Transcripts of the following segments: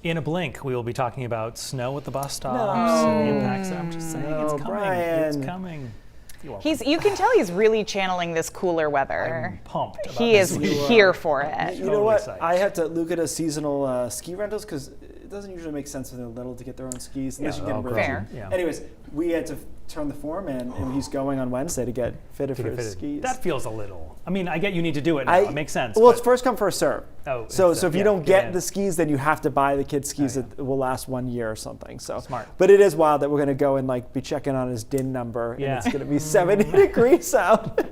In a blink, we will be talking about snow at the bus stops and the impacts. I'm just saying, it's coming. Brian. It's coming. You can tell he's really channeling this cooler weather. I'm pumped. About He is this. here for it. You know what? Totally psyched. I had to look at a seasonal ski rentals because it doesn't usually make sense when they're little to get their own skis unless you get them really Fair. cheap. Yeah. Anyways, we had to turn the form in, and he's going on Wednesday to get fitted for his skis. That feels a little. I mean, I get you need to do it now. It makes sense. Well, it's first come, first serve. Oh, so it's, if you yeah, don't get get in. the skis, then you have to buy the kid's skis Oh, yeah. that will last 1 year or something. So Smart. But it is wild that we're going to go and be checking on his DIN number, Yeah. and it's going to be 70 degrees out.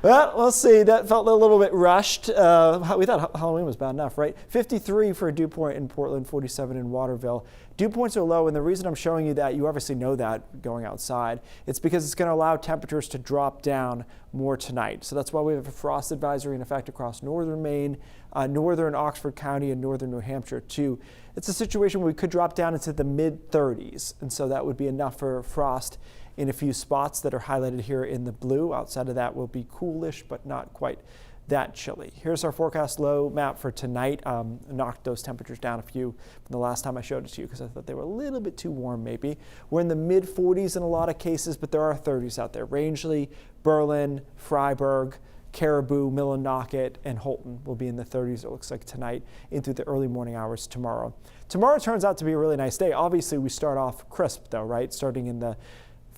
Well, we'll see. That felt a little bit rushed. We thought Halloween was bad enough, right? 53 for a dew point in Portland, 47 in Waterville. Dew points are low, and the reason I'm showing you that, you obviously know that going outside, it's because it's going to allow temperatures to drop down more tonight. So that's why we have a frost advisory in effect across northern Maine, northern Oxford County, and northern New Hampshire too. It's a situation where we could drop down into the mid-30s, and so that would be enough for frost in a few spots that are highlighted here in the blue. Outside of that will be coolish, but not quite that chilly. Here's our forecast low map for tonight. Knocked those temperatures down a few from the last time I showed it to you because I thought they were a little bit too warm maybe. We're in the mid 40s in a lot of cases, but there are 30s out there. Rangeley, Berlin, Freiburg, Caribou, Millinocket, and Holton will be in the 30s, it looks like tonight, into the early morning hours tomorrow. Tomorrow turns out to be a really nice day. Obviously, we start off crisp though, right? Starting in the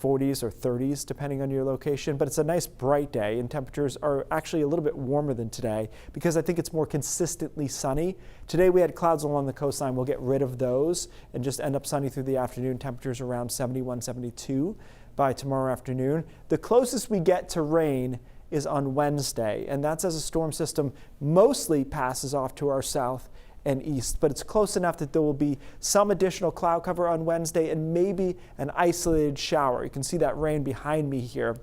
40s or 30s, depending on your location, but it's a nice bright day, and temperatures are actually a little bit warmer than today because I think it's more consistently sunny. Today we had clouds along the coastline. We'll get rid of those and just end up sunny through the afternoon. Temperatures around 71, 72 by tomorrow afternoon. The closest we get to rain is on Wednesday, and that's as a storm system mostly passes off to our south and east, but it's close enough that there will be some additional cloud cover on Wednesday and maybe an isolated shower. You can see that rain behind me here.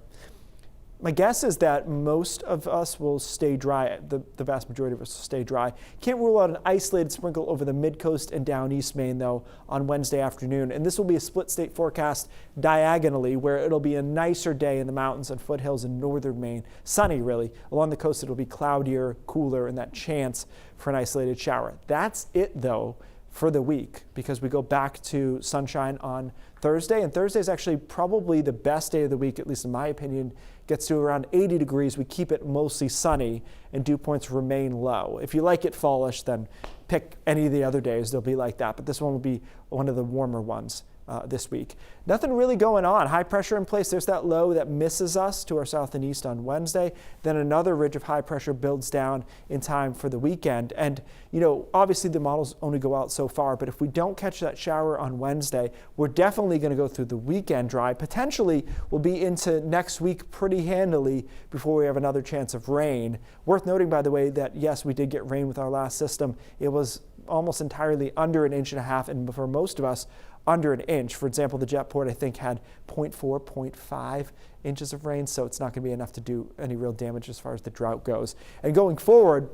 My guess is that most of us will stay dry. The vast majority of us will stay dry. Can't rule out an isolated sprinkle over the mid-coast and down East Maine, though, on Wednesday afternoon. And this will be a split state forecast diagonally, where it'll be a nicer day in the mountains and foothills in northern Maine. Sunny, really. Along the coast, it'll be cloudier, cooler, and that chance for an isolated shower. That's it, though, for the week, because we go back to sunshine on Thursday. And Thursday is actually probably the best day of the week, at least in my opinion. Gets to around 80 degrees. We keep it mostly sunny, and dew points remain low. If you like it fallish, then pick any of the other days. They'll be like that, but this one will be one of the warmer ones this week. Nothing really going on. High pressure in place. There's that low that misses us to our south and east on Wednesday. Then another ridge of high pressure builds down in time for the weekend. And, you know, obviously the models only go out so far, but if we don't catch that shower on Wednesday, we're definitely going to go through the weekend dry. Potentially we'll be into next week pretty handily before we have another chance of rain. Worth noting, by the way, that yes, we did get rain with our last system. It was almost entirely under 1.5 inches, and for most of us, under an inch. For example, the Jetport, I think, had 0.4, 0.5 inches of rain, so it's not going to be enough to do any real damage as far as the drought goes. And going forward,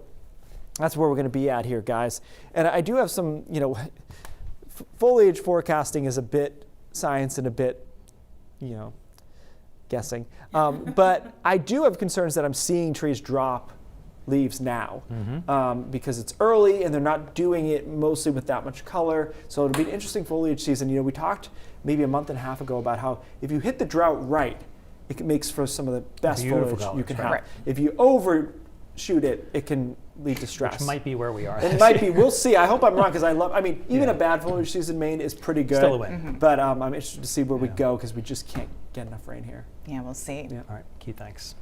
that's where we're going to be at here, guys. And I do have some, you know, foliage forecasting is a bit science and a bit, you know, guessing. But I do have concerns that I'm seeing trees drop leaves now because it's early and they're not doing it mostly with that much color. So it'll be an interesting foliage season. You know, we talked maybe a month and a half ago about how if you hit the drought right, it makes for some of the best Beautiful foliage you can colors, have. right. If you overshoot it, it can lead to stress. Which might be where we are. It might be. We'll see. I hope I'm wrong because even a bad foliage season in Maine is pretty good. Still a win. But I'm interested to see where we go because we just can't get enough rain here. Yeah, we'll see. All right, Keith, thanks.